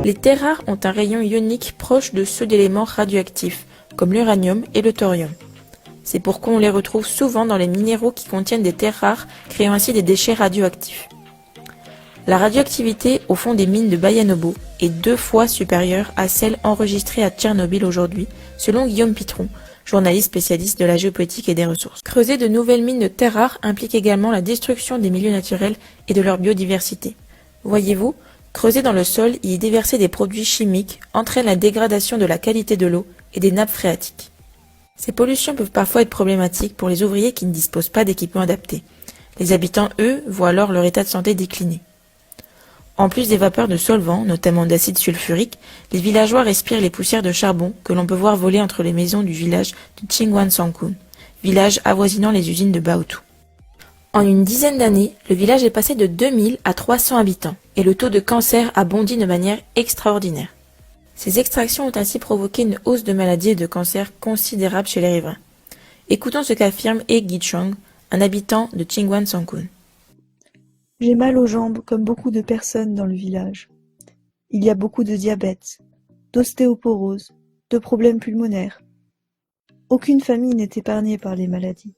Les terres rares ont un rayon ionique proche de ceux d'éléments radioactifs, comme l'uranium et le thorium. C'est pourquoi on les retrouve souvent dans les minéraux qui contiennent des terres rares, créant ainsi des déchets radioactifs. La radioactivité au fond des mines de Bayanobo est 2 fois supérieure à celle enregistrée à Tchernobyl aujourd'hui, selon Guillaume Pitron, journaliste spécialiste de la géopolitique et des ressources. Creuser de nouvelles mines de terres rares implique également la destruction des milieux naturels et de leur biodiversité. Voyez-vous, creuser dans le sol et y déverser des produits chimiques entraîne la dégradation de la qualité de l'eau et des nappes phréatiques. Ces pollutions peuvent parfois être problématiques pour les ouvriers qui ne disposent pas d'équipements adaptés. Les habitants, eux, voient alors leur état de santé décliner. En plus des vapeurs de solvants, notamment d'acide sulfurique, les villageois respirent les poussières de charbon que l'on peut voir voler entre les maisons du village de Chingwan-Sankun, village avoisinant les usines de Baotou. En une dizaine d'années, le village est passé de 2000 à 300 habitants et le taux de cancer a bondi de manière extraordinaire. Ces extractions ont ainsi provoqué une hausse de maladies et de cancers considérable chez les riverains. Écoutons ce qu'affirme He Gichong, un habitant de Chingwan-Sankun. J'ai mal aux jambes comme beaucoup de personnes dans le village. Il y a beaucoup de diabète, d'ostéoporose, de problèmes pulmonaires. Aucune famille n'est épargnée par les maladies.